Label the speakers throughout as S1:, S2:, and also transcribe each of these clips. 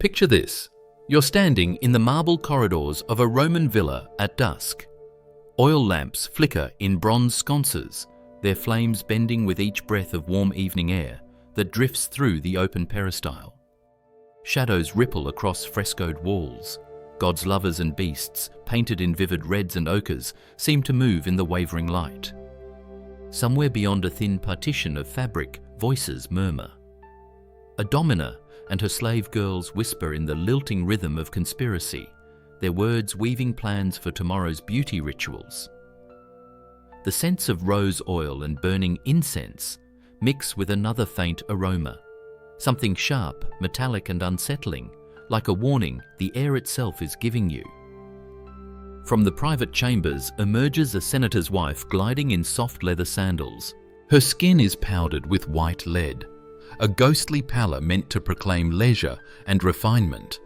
S1: Picture this. You're standing in the marble corridors of a Roman villa at dusk. Oil lamps flicker in bronze sconces, their flames bending with each breath of warm evening air that drifts through the open peristyle. Shadows ripple across frescoed walls. God's lovers and beasts, painted in vivid reds and ochres, seem to move in the wavering light. Somewhere beyond a thin partition of fabric, voices murmur. A domina and her slave girls whisper in the lilting rhythm of conspiracy, their words weaving plans for tomorrow's beauty rituals. The scents of rose oil and burning incense mix with another faint aroma, something sharp, metallic and unsettling, like a warning the air itself is giving you. From the private chambers emerges a senator's wife gliding in soft leather sandals. Her skin is powdered with white lead, a ghostly pallor meant to proclaim leisure and refinement.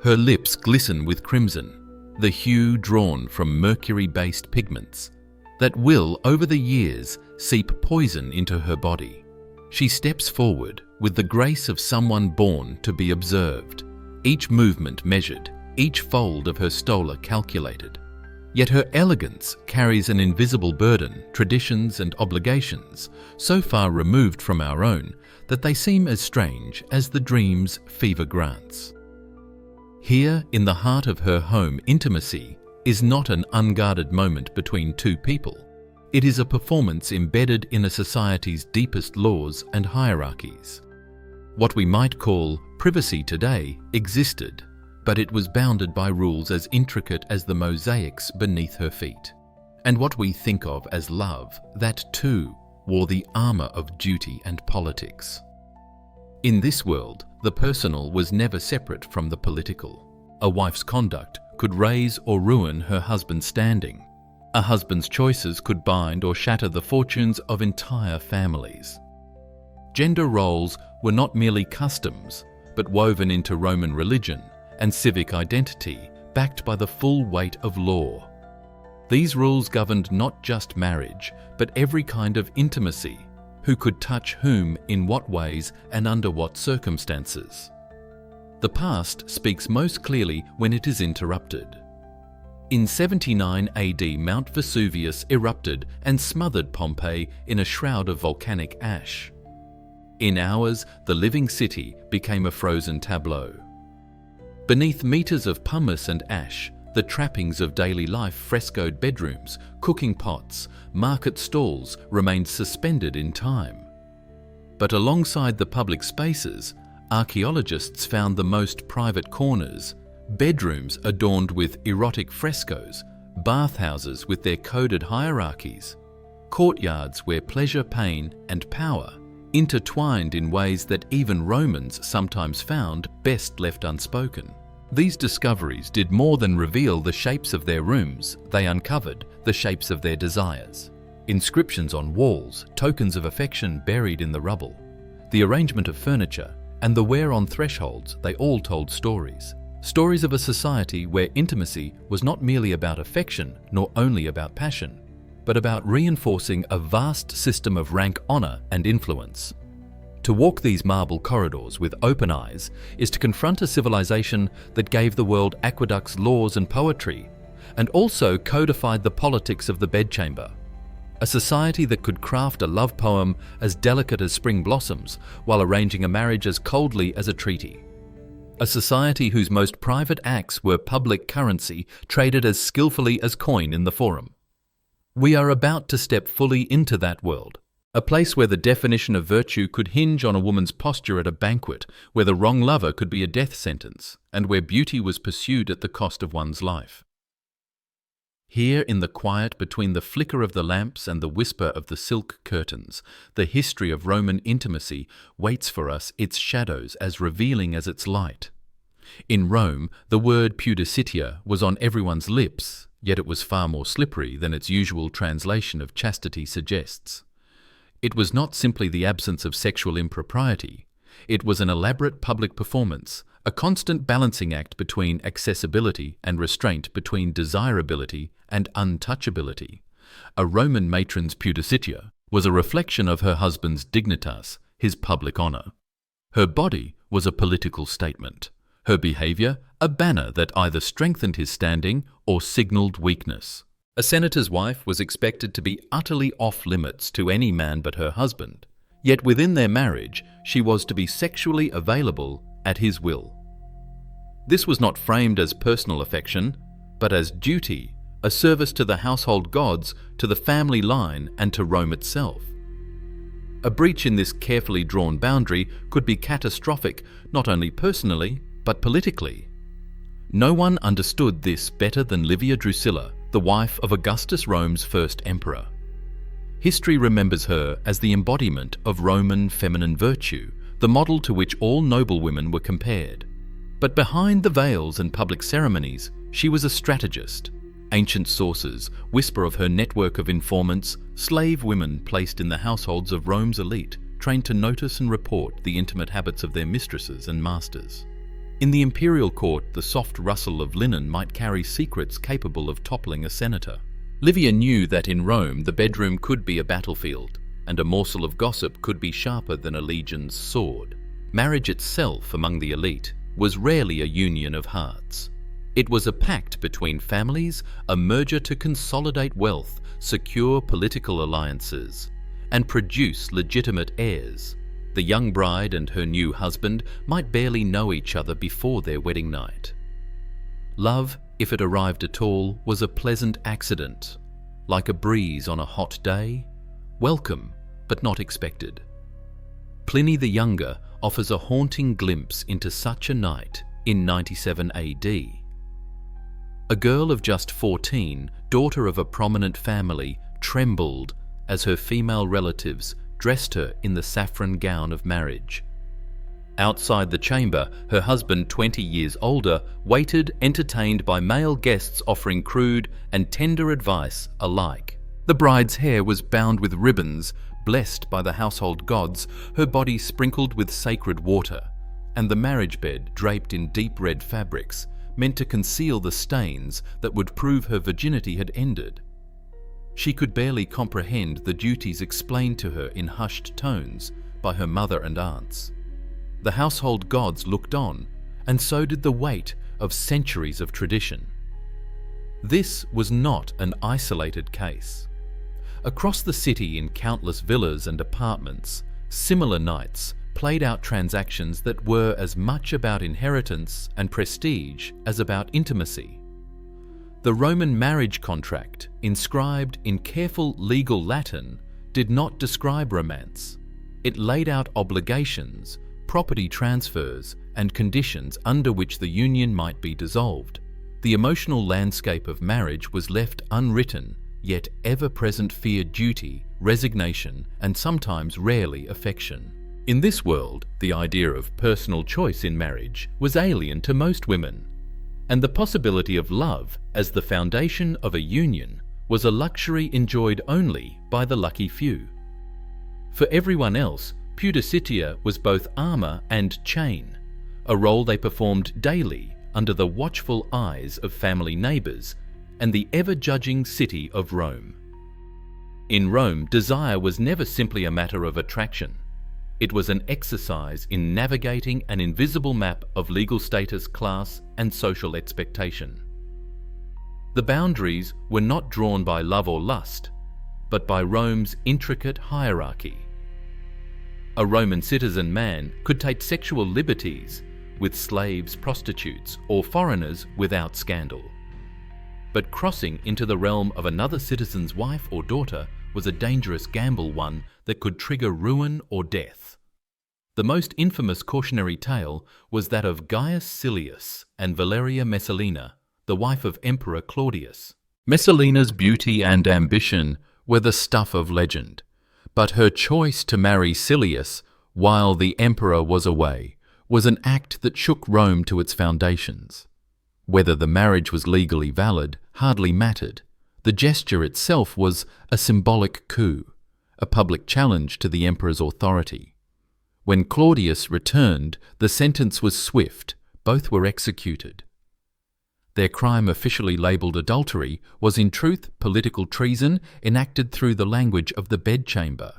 S1: Her lips glisten with crimson, the hue drawn from mercury-based pigments that will, over the years, seep poison into her body. She steps forward with the grace of someone born to be observed, each movement measured, each fold of her stola calculated. Yet her elegance carries an invisible burden, traditions and obligations, so far removed from our own that they seem as strange as the dreams fever grants. Here, in the heart of her home, intimacy is not an unguarded moment between two people. It is a performance embedded in a society's deepest laws and hierarchies. What we might call privacy today existed, but it was bounded by rules as intricate as the mosaics beneath her feet. And what we think of as love, that too wore the armor of duty and politics. In this world, the personal was never separate from the political. A wife's conduct could raise or ruin her husband's standing. A husband's choices could bind or shatter the fortunes of entire families. Gender roles were not merely customs, but woven into Roman religion and civic identity, backed by the full weight of law. These rules governed not just marriage, but every kind of intimacy, who could touch whom in what ways and under what circumstances. The past speaks most clearly when it is interrupted. In 79 AD, Mount Vesuvius erupted and smothered Pompeii in a shroud of volcanic ash. In hours, the living city became a frozen tableau. Beneath meters of pumice and ash, the trappings of daily life, frescoed bedrooms, cooking pots, market stalls remained suspended in time. But alongside the public spaces, archaeologists found the most private corners, bedrooms adorned with erotic frescoes, bathhouses with their coded hierarchies, courtyards where pleasure, pain, and power intertwined in ways that even Romans sometimes found best left unspoken. These discoveries did more than reveal the shapes of their rooms, they uncovered the shapes of their desires. Inscriptions on walls, tokens of affection buried in the rubble, the arrangement of furniture, and the wear on thresholds, they all told stories. Stories of a society where intimacy was not merely about affection, nor only about passion, but about reinforcing a vast system of rank honor and influence. To walk these marble corridors with open eyes is to confront a civilization that gave the world aqueducts, laws, and poetry, and also codified the politics of the bedchamber. A society that could craft a love poem as delicate as spring blossoms while arranging a marriage as coldly as a treaty. A society whose most private acts were public currency traded as skillfully as coin in the forum. We are about to step fully into that world, a place where the definition of virtue could hinge on a woman's posture at a banquet, where the wrong lover could be a death sentence, and where beauty was pursued at the cost of one's life. Here in the quiet between the flicker of the lamps and the whisper of the silk curtains, the history of Roman intimacy waits for us, its shadows as revealing as its light. In Rome, the word pudicitia was on everyone's lips, yet it was far more slippery than its usual translation of chastity suggests. It was not simply the absence of sexual impropriety. It was an elaborate public performance, a constant balancing act between accessibility and restraint, between desirability and untouchability. A Roman matron's pudicitia was a reflection of her husband's dignitas, his public honor. Her body was a political statement. her behaviour a banner that either strengthened his standing or signalled weakness. A senator's wife was expected to be utterly off-limits to any man but her husband, yet within their marriage she was to be sexually available at his will. This was not framed as personal affection, but as duty, a service to the household gods, to the family line, and to Rome itself. A breach in this carefully drawn boundary could be catastrophic, not only personally, but politically. No one understood this better than Livia Drusilla, the wife of Augustus, Rome's first emperor. History remembers her as the embodiment of Roman feminine virtue, the model to which all noblewomen were compared. But behind the veils and public ceremonies, she was a strategist. Ancient sources whisper of her network of informants, slave women placed in the households of Rome's elite, trained to notice and report the intimate habits of their mistresses and masters. In the imperial court, the soft rustle of linen might carry secrets capable of toppling a senator. Livia knew that in Rome the bedroom could be a battlefield, and a morsel of gossip could be sharper than a legion's sword. Marriage itself among the elite was rarely a union of hearts. It was a pact between families, a merger to consolidate wealth, secure political alliances, and produce legitimate heirs. The young bride and her new husband might barely know each other before their wedding night. Love, if it arrived at all, was a pleasant accident, like a breeze on a hot day, welcome but not expected. Pliny the Younger offers a haunting glimpse into such a night in 97 AD. A girl of just 14, daughter of a prominent family, trembled as her female relatives dressed her in the saffron gown of marriage. Outside the chamber, her husband, 20 years older, waited, entertained by male guests offering crude and tender advice alike. The bride's hair was bound with ribbons, blessed by the household gods, her body sprinkled with sacred water, and the marriage bed draped in deep red fabrics, meant to conceal the stains that would prove her virginity had ended. She could barely comprehend the duties explained to her in hushed tones by her mother and aunts. The household gods looked on, and so did the weight of centuries of tradition. This was not an isolated case. Across the city, in countless villas and apartments, similar knights played out transactions that were as much about inheritance and prestige as about intimacy. The Roman marriage contract, inscribed in careful legal Latin, did not describe romance. It laid out obligations, property transfers, and conditions under which the union might be dissolved. The emotional landscape of marriage was left unwritten, yet ever-present fear, duty, resignation, and sometimes rarely affection. In this world, the idea of personal choice in marriage was alien to most women, and the possibility of love as the foundation of a union was a luxury enjoyed only by the lucky few. For everyone else, pudicitia was both armour and chain, a role they performed daily under the watchful eyes of family neighbours and the ever-judging city of Rome. In Rome, desire was never simply a matter of attraction. It was an exercise in navigating an invisible map of legal status, class, and social expectation. The boundaries were not drawn by love or lust, but by Rome's intricate hierarchy. A Roman citizen man could take sexual liberties with slaves, prostitutes, or foreigners without scandal. But crossing into the realm of another citizen's wife or daughter was a dangerous gamble, one that could trigger ruin or death. The most infamous cautionary tale was that of Gaius Silius and Valeria Messalina, the wife of Emperor Claudius. Messalina's beauty and ambition were the stuff of legend, but her choice to marry Silius while the emperor was away was an act that shook Rome to its foundations. Whether the marriage was legally valid hardly mattered. The gesture itself was a symbolic coup, a public challenge to the emperor's authority. When Claudius returned, the sentence was swift. Both were executed. Their crime, officially labelled adultery, was in truth political treason enacted through the language of the bedchamber.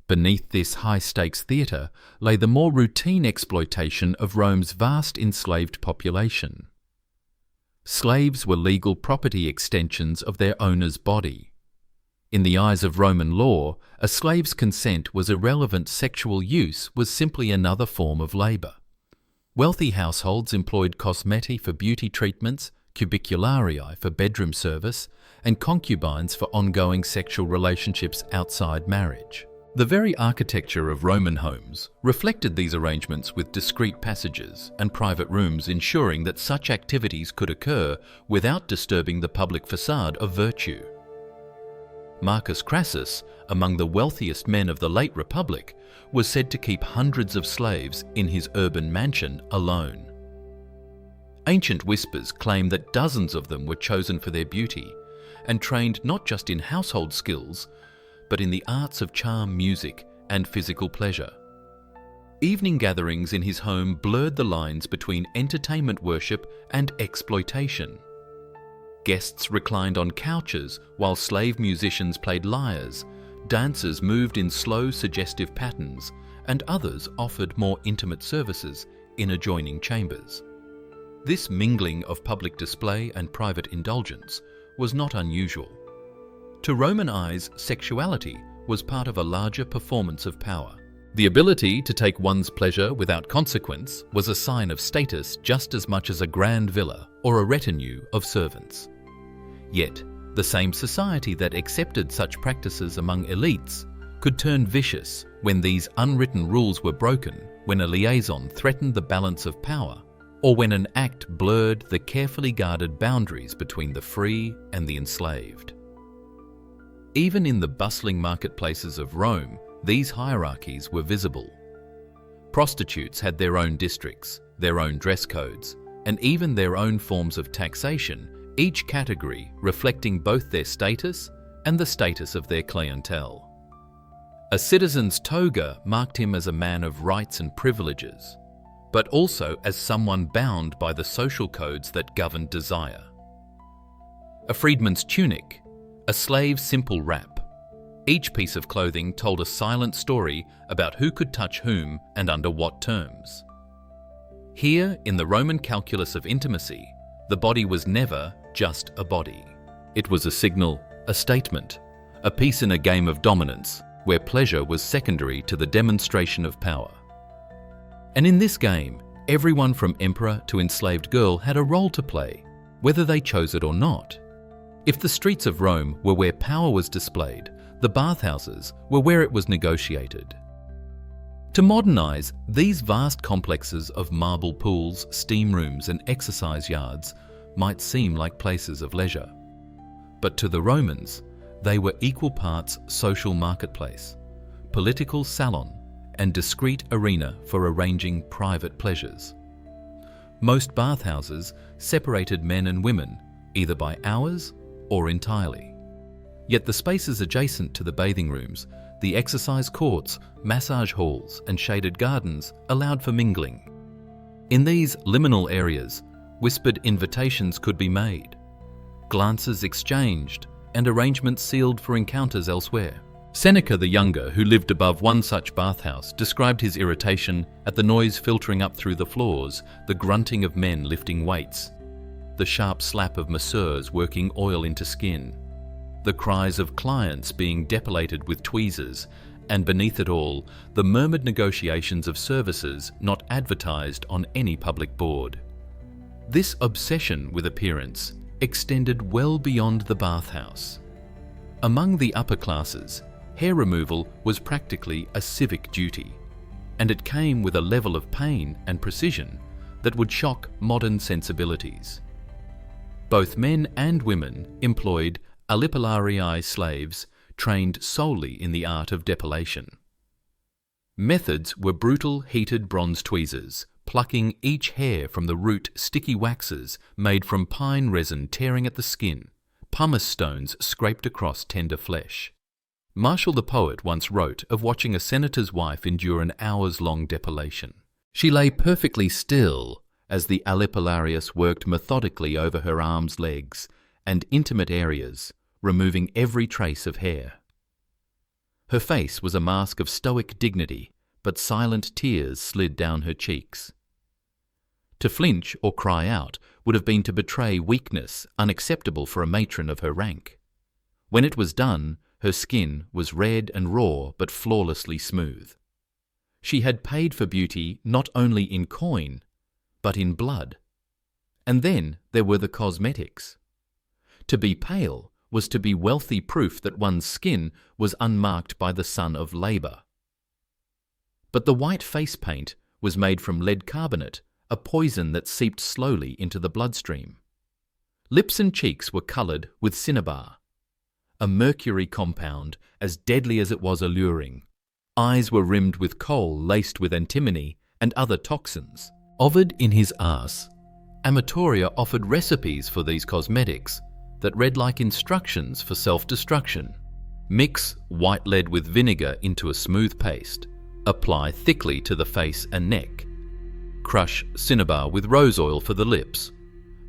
S1: Beneath this high-stakes theatre lay the more routine exploitation of Rome's vast enslaved population. Slaves were legal property extensions of their owner's body. In the eyes of Roman law, a slave's consent was irrelevant. Sexual use was simply another form of labour. Wealthy households employed cosmeti for beauty treatments, cubicularii for bedroom service, and concubines for ongoing sexual relationships outside marriage. The very architecture of Roman homes reflected these arrangements with discreet passages and private rooms, ensuring that such activities could occur without disturbing the public facade of virtue. Marcus Crassus, among the wealthiest men of the late Republic, was said to keep hundreds of slaves in his urban mansion alone. Ancient whispers claim that dozens of them were chosen for their beauty and trained not just in household skills, but in the arts of charm, music, and physical pleasure. Evening gatherings in his home blurred the lines between entertainment worship and exploitation. Guests reclined on couches while slave musicians played lyres, dancers moved in slow, suggestive patterns, and others offered more intimate services in adjoining chambers. This mingling of public display and private indulgence was not unusual. To Roman eyes, sexuality was part of a larger performance of power. The ability to take one's pleasure without consequence was a sign of status just as much as a grand villa or a retinue of servants. Yet, the same society that accepted such practices among elites could turn vicious when these unwritten rules were broken, when a liaison threatened the balance of power, or when an act blurred the carefully guarded boundaries between the free and the enslaved. Even in the bustling marketplaces of Rome, these hierarchies were visible. Prostitutes had their own districts, their own dress codes, and even their own forms of taxation, each category reflecting both their status and the status of their clientele. A citizen's toga marked him as a man of rights and privileges, but also as someone bound by the social codes that governed desire. A freedman's tunic, a slave's simple wrap. Each piece of clothing told a silent story about who could touch whom and under what terms. Here, in the Roman calculus of intimacy, the body was never just a body. It was a signal, a statement, a piece in a game of dominance where pleasure was secondary to the demonstration of power. And in this game, everyone from emperor to enslaved girl had a role to play, whether they chose it or not. If the streets of Rome were where power was displayed, the bathhouses were where it was negotiated. To modernize, these vast complexes of marble pools, steam rooms, and exercise yards might seem like places of leisure. But to the Romans, they were equal parts social marketplace, political salon, and discreet arena for arranging private pleasures. Most bathhouses separated men and women, either by hours or entirely. Yet the spaces adjacent to the bathing rooms, the exercise courts, massage halls, and shaded gardens allowed for mingling. In these liminal areas, whispered invitations could be made, glances exchanged, and arrangements sealed for encounters elsewhere. Seneca the Younger, who lived above one such bathhouse, described his irritation at the noise filtering up through the floors, the grunting of men lifting weights, the sharp slap of masseurs working oil into skin, the cries of clients being depilated with tweezers, and beneath it all, the murmured negotiations of services not advertised on any public board. This obsession with appearance extended well beyond the bathhouse. Among the upper classes, hair removal was practically a civic duty, and it came with a level of pain and precision that would shock modern sensibilities. Both men and women employed alipilarii slaves trained solely in the art of depilation. Methods were brutal heated bronze tweezers, plucking each hair from the root sticky waxes made from pine resin tearing at the skin, pumice stones scraped across tender flesh. Martial the poet once wrote of watching a senator's wife endure an hours-long depilation. She lay perfectly still as the alipilarius worked methodically over her arms, legs, and intimate areas, removing every trace of hair. Her face was a mask of stoic dignity, but silent tears slid down her cheeks. To flinch or cry out would have been to betray weakness unacceptable for a matron of her rank. When it was done, her skin was red and raw but flawlessly smooth. She had paid for beauty not only in coin, but in blood. And then there were the cosmetics. To be pale was to be wealthy proof that one's skin was unmarked by the sun of labour. But the white face paint was made from lead carbonate, a poison that seeped slowly into the bloodstream. Lips and cheeks were coloured with cinnabar, a mercury compound as deadly as it was alluring. Eyes were rimmed with coal laced with antimony and other toxins. Ovid in his Ars Amatoria offered recipes for these cosmetics that read like instructions for self-destruction. Mix white lead with vinegar into a smooth paste. Apply thickly to the face and neck. Crush cinnabar with rose oil for the lips.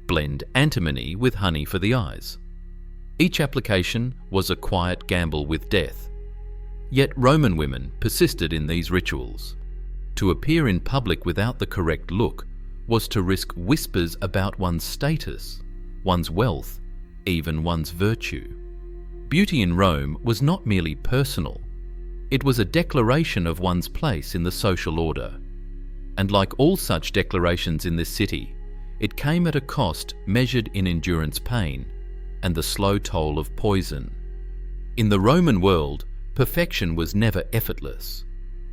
S1: Blend antimony with honey for the eyes. Each application was a quiet gamble with death. Yet Roman women persisted in these rituals. To appear in public without the correct look was to risk whispers about one's status, one's wealth, even one's virtue. Beauty in Rome was not merely personal. It was a declaration of one's place in the social order. And like all such declarations in this city, it came at a cost measured in endurance pain and the slow toll of poison. In the Roman world, perfection was never effortless.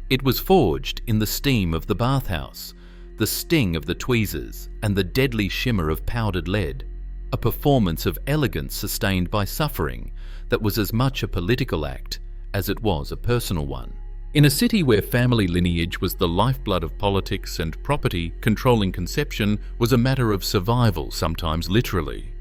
S1: It was forged in the steam of the bathhouse, the sting of the tweezers, and the deadly shimmer of powdered lead, a performance of elegance sustained by suffering that was as much a political act as it was a personal one. In a city where family lineage was the lifeblood of politics and property controlling conception was a matter of survival, sometimes literally.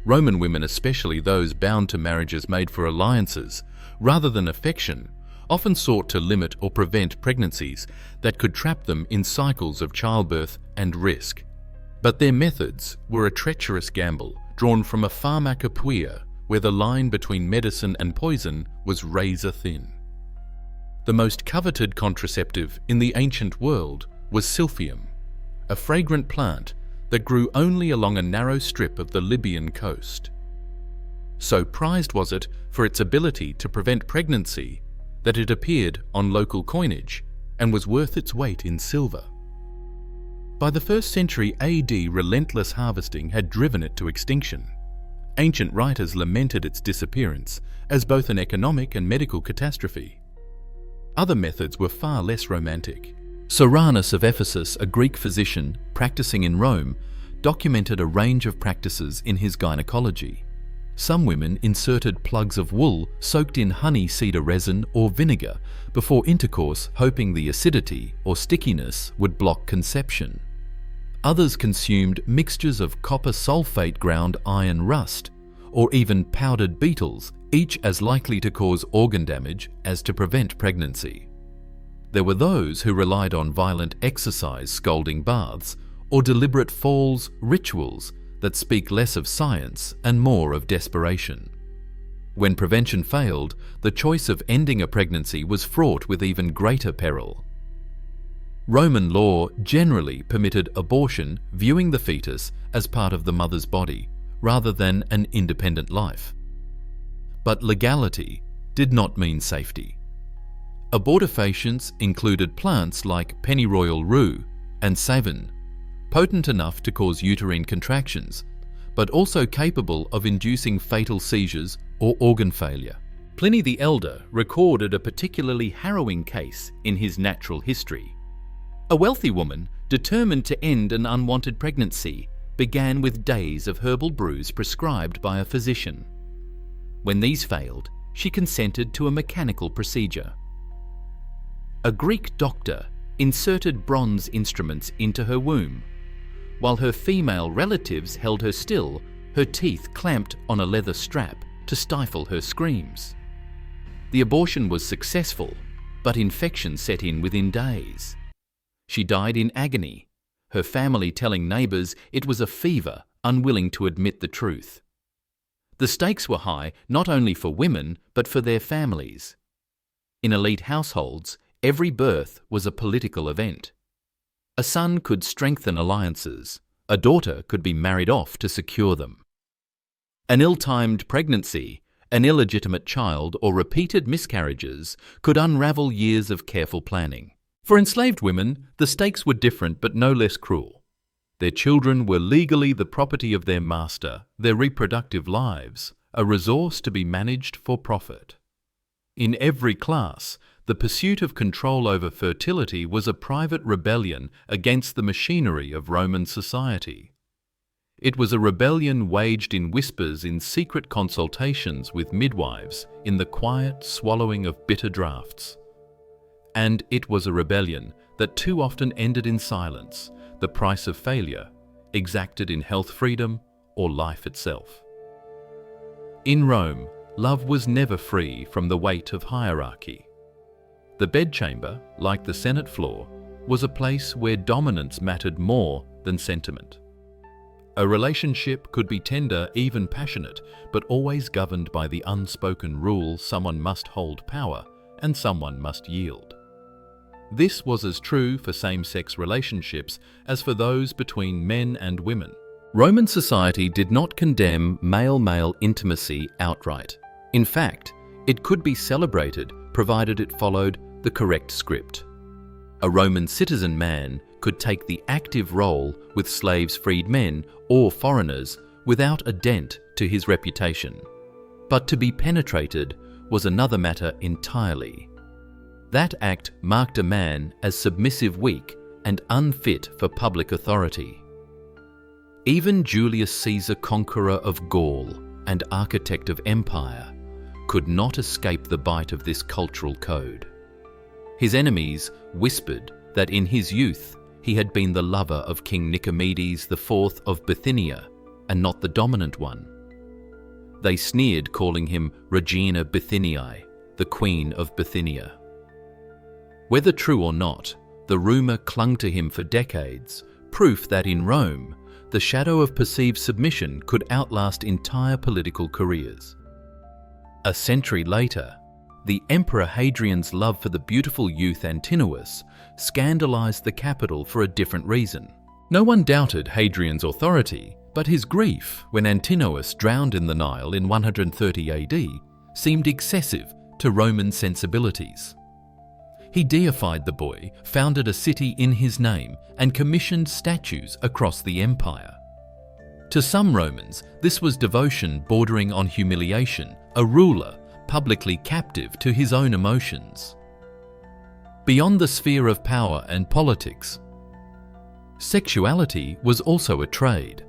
S1: Roman women, especially those bound to marriages made for alliances rather than affection, often sought to limit or prevent pregnancies that could trap them in cycles of childbirth and risk. But their methods were a treacherous gamble drawn from a pharmacopoeia where the line between medicine and poison was razor thin. The most coveted contraceptive in the ancient world was silphium, a fragrant plant that grew only along a narrow strip of the Libyan coast. So prized was it for its ability to prevent pregnancy that it appeared on local coinage and was worth its weight in silver. By the 1st century AD, relentless harvesting had driven it to extinction. Ancient writers lamented its disappearance as both an economic and medical catastrophe. Other methods were far less romantic. Soranus of Ephesus, a Greek physician practicing in Rome, documented a range of practices in his gynecology. Some women inserted plugs of wool soaked in honey cedar resin or vinegar before intercourse, hoping the acidity or stickiness would block conception. Others consumed mixtures of copper sulfate ground iron rust, or even powdered beetles, each as likely to cause organ damage as to prevent pregnancy. There were those who relied on violent exercise, scalding baths, or deliberate falls, rituals that speak less of science and more of desperation. When prevention failed, the choice of ending a pregnancy was fraught with even greater peril. Roman law generally permitted abortion, viewing the fetus as part of the mother's body, rather than an independent life. But legality did not mean safety. Abortifacients included plants like pennyroyal rue and savin, potent enough to cause uterine contractions, but also capable of inducing fatal seizures or organ failure. Pliny the Elder recorded a particularly harrowing case in his Natural History. A wealthy woman, determined to end an unwanted pregnancy, began with days of herbal brews prescribed by a physician. When these failed, she consented to a mechanical procedure. A Greek doctor inserted bronze instruments into her womb. While her female relatives held her still, her teeth clamped on a leather strap to stifle her screams. The abortion was successful, but infection set in within days. She died in agony, her family telling neighbours it was a fever, unwilling to admit the truth. The stakes were high not only for women, but for their families. In elite households, every birth was a political event. A son could strengthen alliances. A daughter could be married off to secure them. An ill-timed pregnancy, an illegitimate child, or repeated miscarriages could unravel years of careful planning. For enslaved women, the stakes were different but no less cruel. Their children were legally the property of their master, their reproductive lives, a resource to be managed for profit. In every class, the pursuit of control over fertility was a private rebellion against the machinery of Roman society. It was a rebellion waged in whispers in secret consultations with midwives, in the quiet swallowing of bitter draughts. And it was a rebellion that too often ended in silence, the price of failure, exacted in health freedom or life itself. In Rome, love was never free from the weight of hierarchy. The bedchamber, like the Senate floor, was a place where dominance mattered more than sentiment. A relationship could be tender, even passionate, but always governed by the unspoken rule someone must hold power and someone must yield. This was as true for same-sex relationships as for those between men and women. Roman society did not condemn male-male intimacy outright. In fact, it could be celebrated provided it followed the correct script. A Roman citizen man could take the active role with slaves, freedmen, or foreigners without a dent to his reputation. But to be penetrated was another matter entirely. That act marked a man as submissive, weak, and unfit for public authority. Even Julius Caesar, conqueror of Gaul and architect of empire, could not escape the bite of this cultural code. His enemies whispered that in his youth he had been the lover of King Nicomedes IV of Bithynia and not the dominant one. They sneered, calling him Regina Bithyniae, the Queen of Bithynia. Whether true or not, the rumour clung to him for decades, proof that in Rome, the shadow of perceived submission could outlast entire political careers. A century later, the Emperor Hadrian's love for the beautiful youth Antinous scandalized the capital for a different reason. No one doubted Hadrian's authority, but his grief when Antinous drowned in the Nile in 130 AD seemed excessive to Roman sensibilities. He deified the boy, founded a city in his name, and commissioned statues across the empire. To some Romans, this was devotion bordering on humiliation, a ruler publicly captive to his own emotions. Beyond the sphere of power and politics, sexuality was also a trade.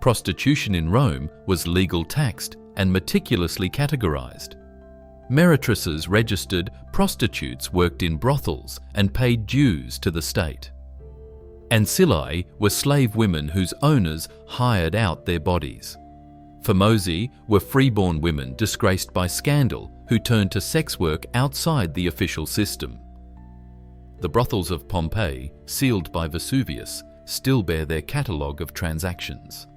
S1: Prostitution in Rome was legal, taxed, and meticulously categorized. Meretresses registered, prostitutes worked in brothels and paid dues to the state. Ancillae were slave women whose owners hired out their bodies. Famosi were freeborn women disgraced by scandal who turned to sex work outside the official system. The brothels of Pompeii, sealed by Vesuvius, still bear their catalogue of transactions.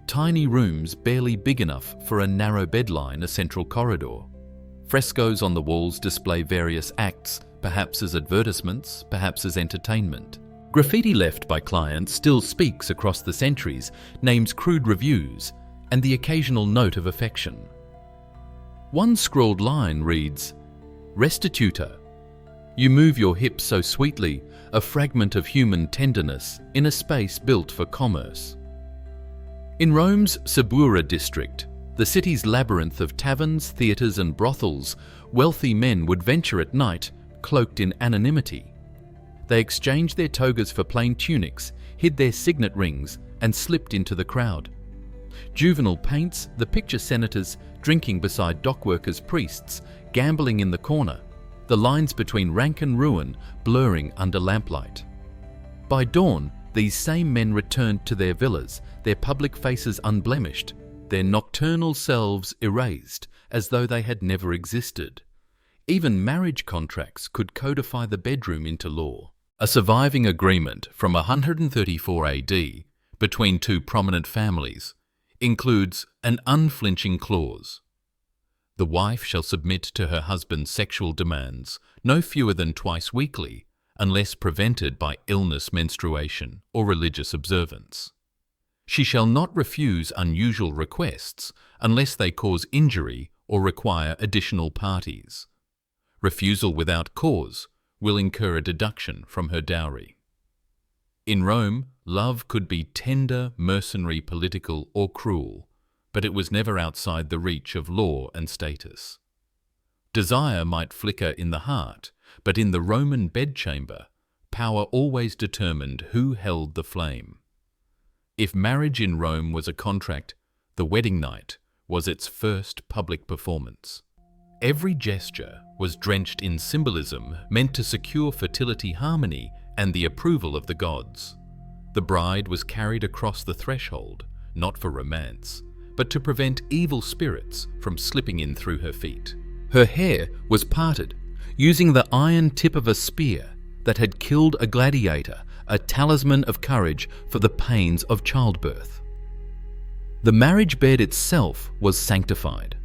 S1: Tiny rooms barely big enough for a narrow bedline, a central corridor. Frescoes on the walls display various acts, perhaps as advertisements, perhaps as entertainment. Graffiti left by clients still speaks across the centuries, names crude reviews, and the occasional note of affection. One scrawled line reads, "Restituta, you move your hips so sweetly, a fragment of human tenderness in a space built for commerce." In Rome's Subura district, the city's labyrinth of taverns, theatres and brothels, wealthy men would venture at night, cloaked in anonymity. They exchanged their togas for plain tunics, hid their signet rings, and slipped into the crowd. Juvenal paints the picture senators drinking beside dockworkers, priests, gambling in the corner, the lines between rank and ruin blurring under lamplight. By dawn, these same men returned to their villas, their public faces unblemished, their nocturnal selves erased as though they had never existed. Even marriage contracts could codify the bedroom into law. A surviving agreement from 134 AD between two prominent families includes an unflinching clause. The wife shall submit to her husband's sexual demands no fewer than twice weekly, unless prevented by illness, menstruation, or religious observance. She shall not refuse unusual requests unless they cause injury or require additional parties. Refusal without cause will incur a deduction from her dowry. In Rome, love could be tender, mercenary, political, or cruel, but it was never outside the reach of law and status. Desire might flicker in the heart, but in the Roman bedchamber, power always determined who held the flame. If marriage in Rome was a contract, the wedding night was its first public performance. Every gesture was drenched in symbolism meant to secure fertility, harmony, and the approval of the gods. The bride was carried across the threshold, not for romance, but to prevent evil spirits from slipping in through her feet. Her hair was parted, using the iron tip of a spear that had killed a gladiator, a talisman of courage for the pains of childbirth. The marriage bed itself was sanctified.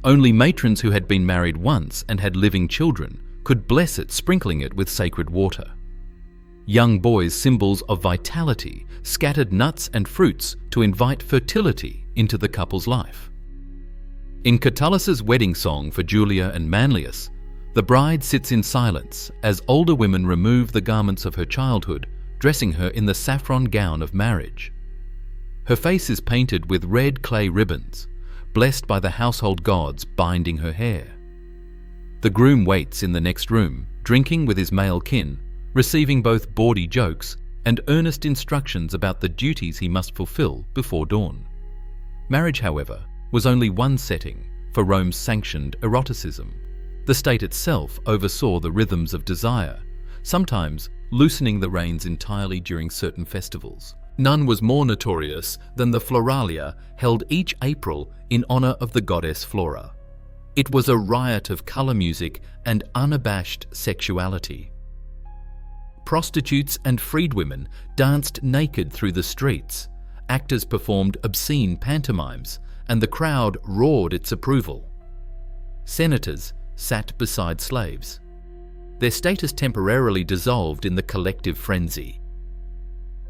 S1: Only matrons who had been married once and had living children could bless it, sprinkling it with sacred water. Young boys' symbols of vitality scattered nuts and fruits to invite fertility into the couple's life. In Catullus's wedding song for Julia and Manlius, the bride sits in silence as older women remove the garments of her childhood, dressing her in the saffron gown of marriage. Her face is painted with red clay ribbons, blessed by the household gods binding her hair. The groom waits in the next room, drinking with his male kin, receiving both bawdy jokes and earnest instructions about the duties he must fulfill before dawn. Marriage, however, was only one setting for Rome's sanctioned eroticism. The state itself oversaw the rhythms of desire, sometimes loosening the reins entirely during certain festivals. None was more notorious than the Floralia, held each April in honor of the goddess Flora. It was a riot of color music and unabashed sexuality. Prostitutes and freedwomen danced naked through the streets, actors performed obscene pantomimes, and the crowd roared its approval. Senators sat beside slaves. Their status temporarily dissolved in the collective frenzy.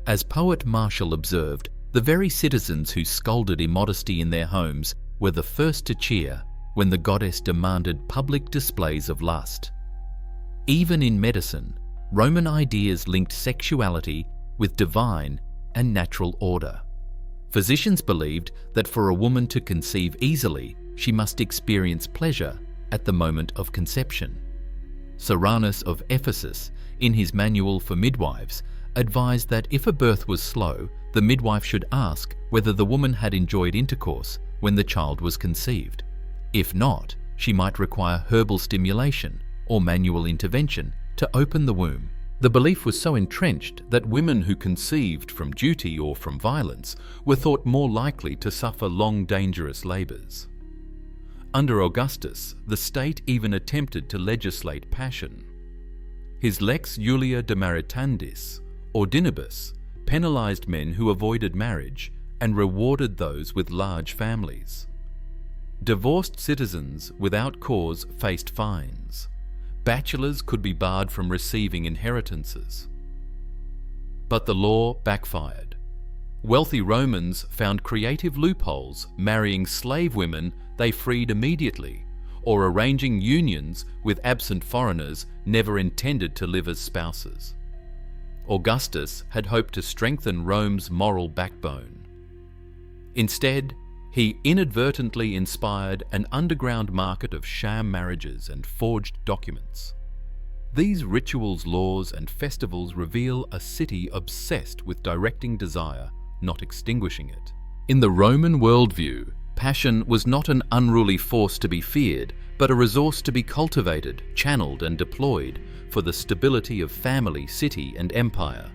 S1: As poet Martial observed, the very citizens who scolded immodesty in their homes were the first to cheer when the goddess demanded public displays of lust. Even in medicine, Roman ideas linked sexuality with divine and natural order. Physicians believed that for a woman to conceive easily, she must experience pleasure at the moment of conception. Soranus of Ephesus, in his manual for midwives, advised that if a birth was slow, the midwife should ask whether the woman had enjoyed intercourse when the child was conceived. If not, she might require herbal stimulation or manual intervention to open the womb. The belief was so entrenched that women who conceived from duty or from violence were thought more likely to suffer long, dangerous labors. Under Augustus, the state even attempted to legislate passion. His Lex Julia de Maritandis, Ordinibus, penalized men who avoided marriage and rewarded those with large families. Divorced citizens without cause faced fines. Bachelors could be barred from receiving inheritances. But the law backfired. Wealthy Romans found creative loopholes, marrying slave women they freed immediately, or arranging unions with absent foreigners never intended to live as spouses. Augustus had hoped to strengthen Rome's moral backbone. Instead, he inadvertently inspired an underground market of sham marriages and forged documents. These rituals, laws, and festivals reveal a city obsessed with directing desire, not extinguishing it. In the Roman worldview, passion was not an unruly force to be feared, but a resource to be cultivated, channeled, and deployed for the stability of family, city, and empire.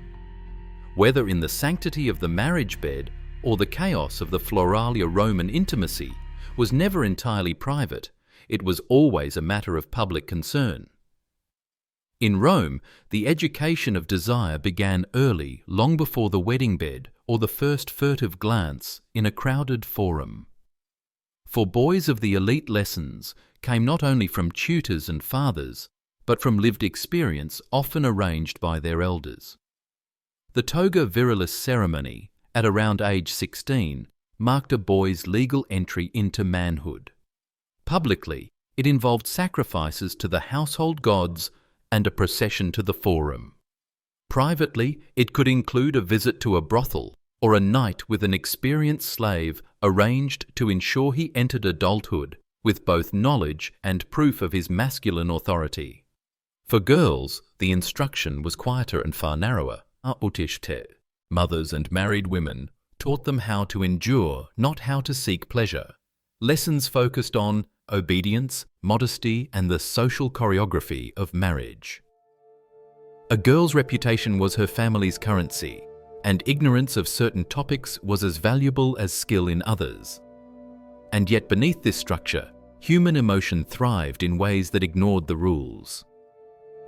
S1: Whether in the sanctity of the marriage bed or the chaos of the Floralia Roman intimacy was never entirely private, it was always a matter of public concern. In Rome, the education of desire began early, long before the wedding bed or the first furtive glance in a crowded forum. for boys of the elite lessons came not only from tutors and fathers, but from lived experience often arranged by their elders. The toga virilis ceremony, at around age 16, marked a boy's legal entry into manhood. Publicly, it involved sacrifices to the household gods and a procession to the forum. Privately, it could include a visit to a brothel or a night with an experienced slave arranged to ensure he entered adulthood with both knowledge and proof of his masculine authority. For girls, the instruction was quieter and far narrower. Utishte. Mothers and married women taught them how to endure, not how to seek pleasure. Lessons focused on obedience, modesty, and the social choreography of marriage. A girl's reputation was her family's currency, and ignorance of certain topics was as valuable as skill in others. And yet beneath this structure, human emotion thrived in ways that ignored the rules.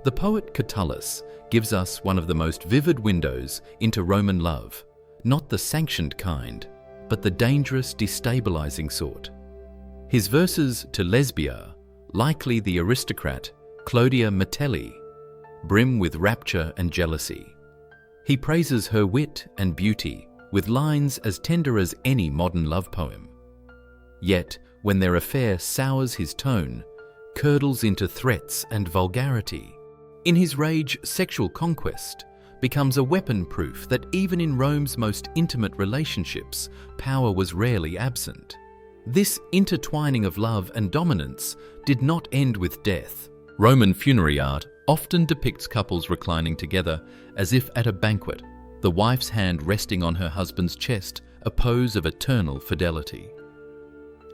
S1: The poet Catullus gives us one of the most vivid windows into Roman love, not the sanctioned kind, but the dangerous, destabilizing sort. His verses to Lesbia, likely the aristocrat Clodia Metelli, brim with rapture and jealousy. He praises her wit and beauty with lines as tender as any modern love poem. Yet, when their affair sours his tone, curdles into threats and vulgarity, in his rage, sexual conquest becomes a weapon proof that even in Rome's most intimate relationships, power was rarely absent. This intertwining of love and dominance did not end with death. Roman funerary art often depicts couples reclining together as if at a banquet, the wife's hand resting on her husband's chest, a pose of eternal fidelity.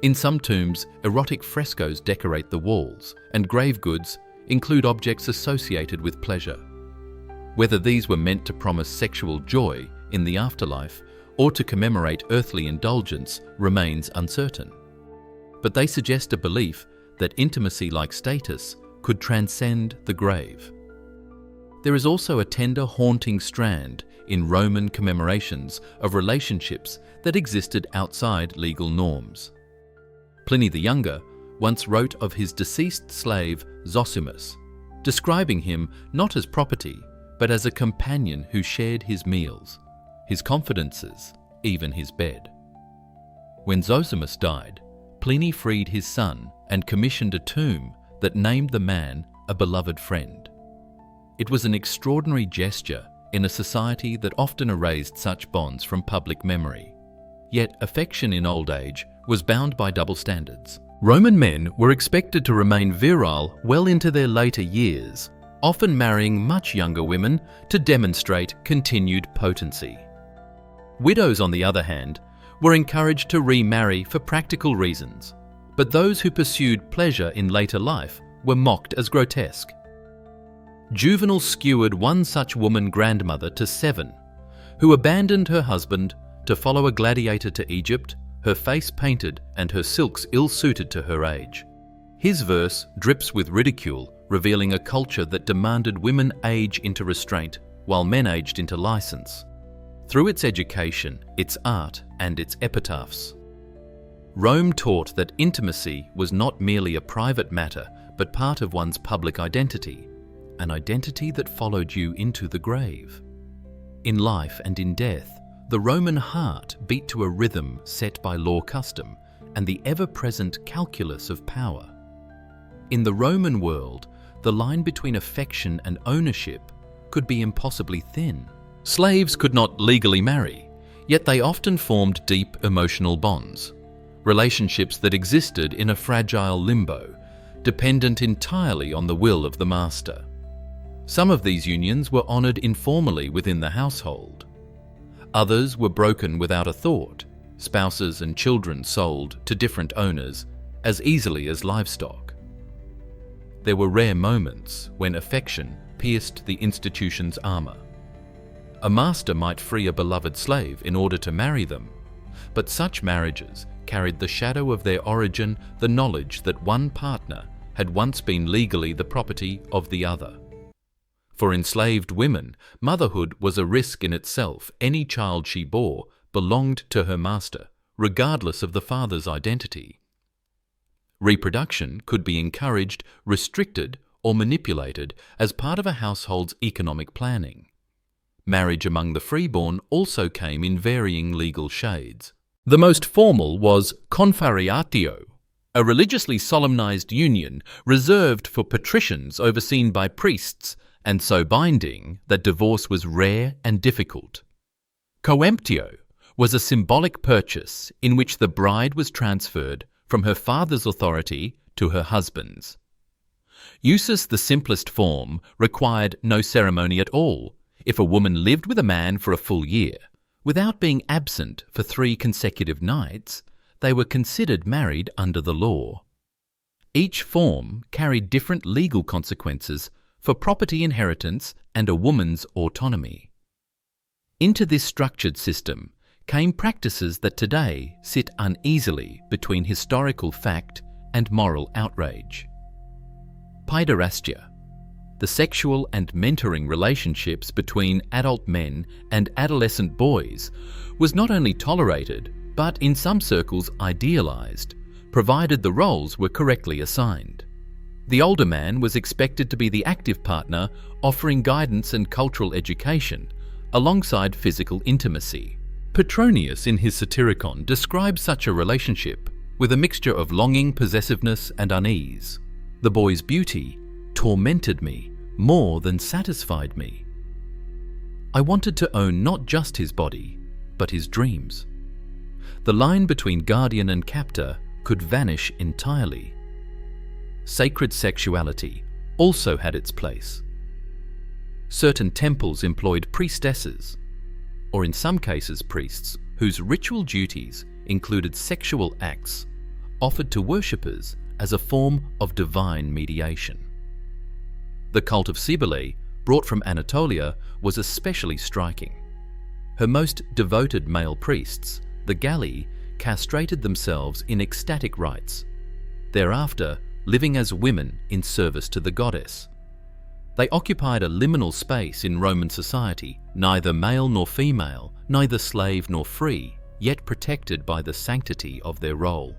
S1: In some tombs, erotic frescoes decorate the walls, and grave goods include objects associated with pleasure. Whether these were meant to promise sexual joy in the afterlife or to commemorate earthly indulgence remains uncertain. But they suggest a belief that intimacy, like status, could transcend the grave. There is also a tender, haunting strand in Roman commemorations of relationships that existed outside legal norms. Pliny the Younger once wrote of his deceased slave Zosimus, describing him not as property, but as a companion who shared his meals, his confidences, even his bed. When Zosimus died, Pliny freed his son and commissioned a tomb that named the man a beloved friend. It was an extraordinary gesture in a society that often erased such bonds from public memory. Yet affection in old age was bound by double standards. Roman men were expected to remain virile well into their later years, often marrying much younger women to demonstrate continued potency. Widows, on the other hand, were encouraged to remarry for practical reasons, but those who pursued pleasure in later life were mocked as grotesque. Juvenal skewered one such woman grandmother to 7, who abandoned her husband to follow a gladiator to Egypt, her face painted and her silks ill-suited to her age. His verse drips with ridicule, revealing a culture that demanded women age into restraint while men aged into license. Through its education, its art, and its epitaphs, Rome taught that intimacy was not merely a private matter, but part of one's public identity, an identity that followed you into the grave. In life and in death, the Roman heart beat to a rhythm set by law custom and the ever-present calculus of power. In the Roman world, the line between affection and ownership could be impossibly thin. Slaves could not legally marry, yet they often formed deep emotional bonds, relationships that existed in a fragile limbo, dependent entirely on the will of the master. Some of these unions were honored informally within the household. Others were broken without a thought, spouses and children sold to different owners as easily as livestock. There were rare moments when affection pierced the institution's armor. A master might free a beloved slave in order to marry them, but such marriages carried the shadow of their origin the knowledge that one partner had once been legally the property of the other. For enslaved women, motherhood was a risk in itself. Any child she bore belonged to her master, regardless of the father's identity. Reproduction could be encouraged, restricted, or manipulated as part of a household's economic planning. Marriage among the freeborn also came in varying legal shades. The most formal was confariatio, a religiously solemnized union reserved for patricians overseen by priests, and so binding that divorce was rare and difficult. Coemptio was a symbolic purchase in which the bride was transferred from her father's authority to her husband's. Usus, the simplest form, required no ceremony at all if a woman lived with a man for a full year. Without being absent for 3 consecutive nights, they were considered married under the law. Each form carried different legal consequences for property inheritance and a woman's autonomy. Into this structured system came practices that today sit uneasily between historical fact and moral outrage. Paiderastia, the sexual and mentoring relationships between adult men and adolescent boys, was not only tolerated but in some circles idealized, provided the roles were correctly assigned. The older man was expected to be the active partner, offering guidance and cultural education, alongside physical intimacy. Petronius in his Satyricon describes such a relationship with a mixture of longing, possessiveness, and unease. The boy's beauty tormented me more than satisfied me. I wanted to own not just his body, but his dreams. The line between guardian and captor could vanish entirely. Sacred sexuality also had its place. Certain temples employed priestesses, or in some cases priests, whose ritual duties included sexual acts offered to worshippers as a form of divine mediation. The cult of Cybele, brought from Anatolia, was especially striking. Her most devoted male priests, the Galli, castrated themselves in ecstatic rites, thereafter living as women in service to the goddess. They occupied a liminal space in Roman society, neither male nor female, neither slave nor free, yet protected by the sanctity of their role.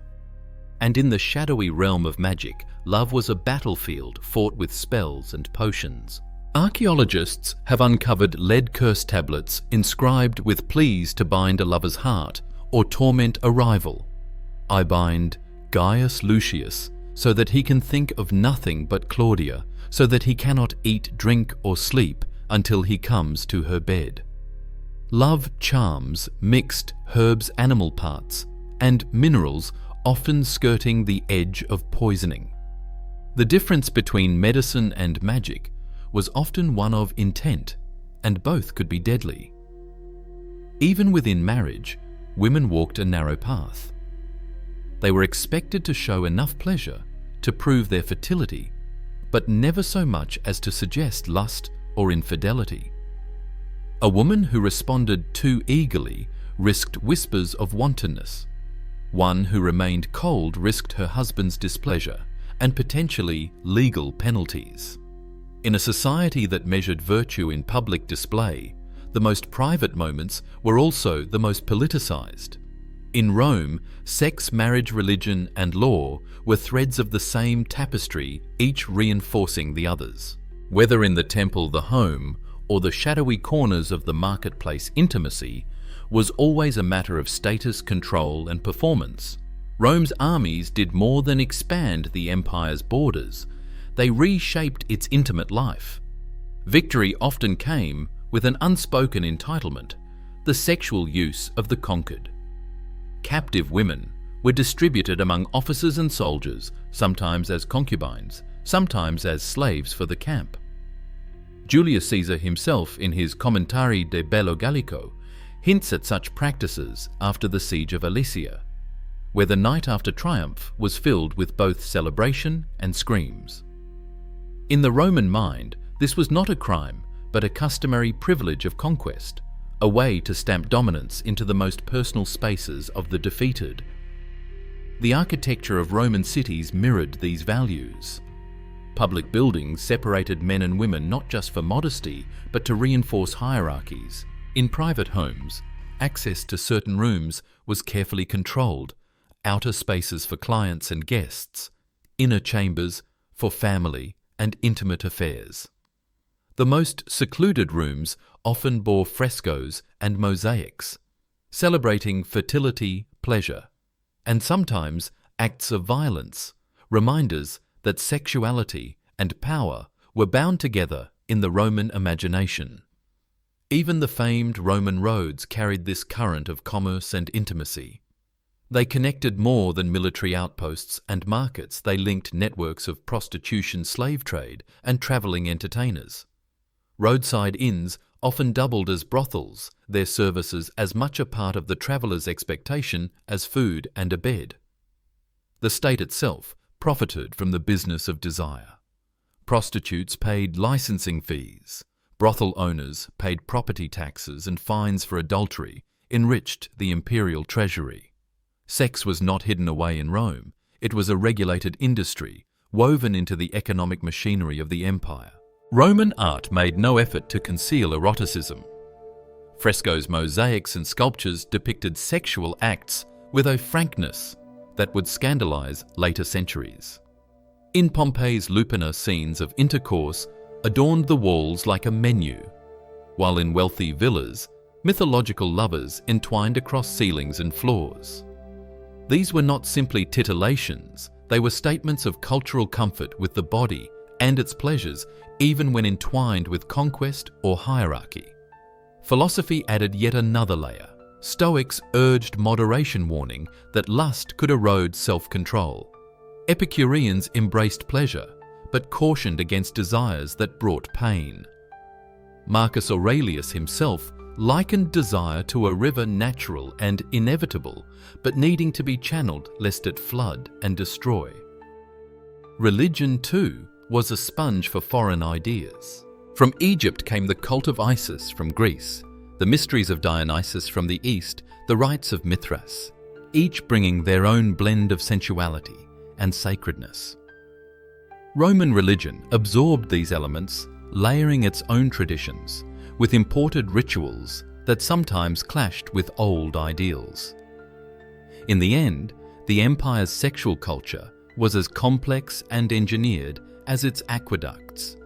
S1: And in the shadowy realm of magic, love was a battlefield fought with spells and potions. Archaeologists have uncovered lead curse tablets inscribed with pleas to bind a lover's heart or torment a rival. I bind Gaius Lucius so that he can think of nothing but Claudia, so that he cannot eat, drink, or sleep until he comes to her bed. Love charms mixed herbs, animal parts, and minerals, often skirting the edge of poisoning. The difference between medicine and magic was often one of intent, and both could be deadly. Even within marriage, women walked a narrow path. They were expected to show enough pleasure to prove their fertility, but never so much as to suggest lust or infidelity. A woman who responded too eagerly risked whispers of wantonness. One who remained cold risked her husband's displeasure and potentially legal penalties. In a society that measured virtue in public display, the most private moments were also the most politicized. In Rome, sex, marriage, religion, and law were threads of the same tapestry, each reinforcing the others. Whether in the temple, the home, or the shadowy corners of the marketplace, intimacy was always a matter of status, control, and performance. Rome's armies did more than expand the empire's borders. They reshaped its intimate life. Victory often came with an unspoken entitlement, the sexual use of the conquered. Captive women were distributed among officers and soldiers, sometimes as concubines, sometimes as slaves for the camp. Julius Caesar himself, in his Commentari de Bello Gallico, hints at such practices after the siege of Alesia, where the night after triumph was filled with both celebration and screams. In the Roman mind, this was not a crime, but a customary privilege of conquest, a way to stamp dominance into the most personal spaces of the defeated. The architecture of Roman cities mirrored these values. Public buildings separated men and women not just for modesty, but to reinforce hierarchies. In private homes, access to certain rooms was carefully controlled, outer spaces for clients and guests, inner chambers for family and intimate affairs. The most secluded rooms often bore frescoes and mosaics, celebrating fertility, pleasure, and sometimes acts of violence, reminders that sexuality and power were bound together in the Roman imagination. Even the famed Roman roads carried this current of commerce and intimacy. They connected more than military outposts and markets. They linked networks of prostitution, slave trade, and travelling entertainers. Roadside inns often doubled as brothels, their services as much a part of the traveller's expectation as food and a bed. The state itself profited from the business of desire. Prostitutes paid licensing fees. Brothel owners paid property taxes and fines for adultery, enriched the imperial treasury. Sex was not hidden away in Rome. It was a regulated industry, woven into the economic machinery of the empire. Roman art made no effort to conceal eroticism. Frescoes, mosaics, and sculptures depicted sexual acts with a frankness that would scandalize later centuries. In Pompeii's Lupanar, scenes of intercourse adorned the walls like a menu, while in wealthy villas, mythological lovers entwined across ceilings and floors. These were not simply titillations, they were statements of cultural comfort with the body and its pleasures, even when entwined with conquest or hierarchy. Philosophy added yet another layer. Stoics urged moderation, warning that lust could erode self-control. Epicureans embraced pleasure, but cautioned against desires that brought pain. Marcus Aurelius himself likened desire to a river, natural and inevitable, but needing to be channeled lest it flood and destroy. Religion, too, was a sponge for foreign ideas. From Egypt came the cult of Isis, from Greece, the mysteries of Dionysus from the East, the rites of Mithras, each bringing their own blend of sensuality and sacredness. Roman religion absorbed these elements, layering its own traditions with imported rituals that sometimes clashed with old ideals. In the end, the empire's sexual culture was as complex and engineered as its aqueducts.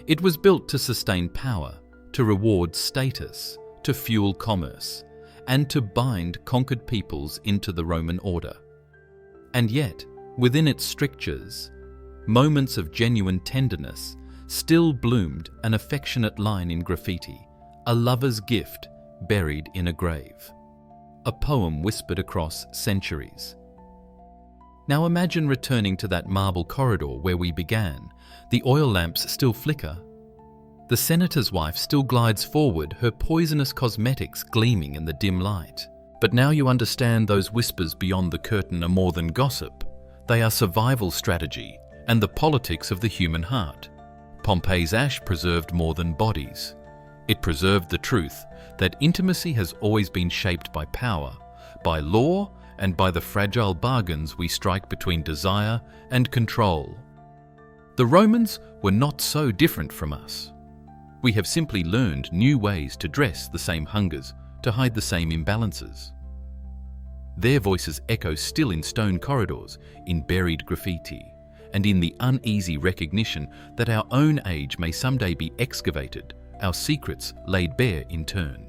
S1: It was built to sustain power, to reward status, to fuel commerce, and to bind conquered peoples into the Roman order. And yet, within its strictures, moments of genuine tenderness still bloomed. An affectionate line in graffiti, a lover's gift buried in a grave, a poem whispered across centuries. Now imagine returning to that marble corridor where we began. The oil lamps still flicker. The senator's wife still glides forward, her poisonous cosmetics gleaming in the dim light. But now you understand those whispers beyond the curtain are more than gossip. They are survival strategy and the politics of the human heart. Pompeii's ash preserved more than bodies. It preserved the truth that intimacy has always been shaped by power, by law, and by the fragile bargains we strike between desire and control. The Romans were not so different from us. We have simply learned new ways to dress the same hungers, to hide the same imbalances. Their voices echo still in stone corridors, in buried graffiti, and in the uneasy recognition that our own age may someday be excavated, our secrets laid bare in turn.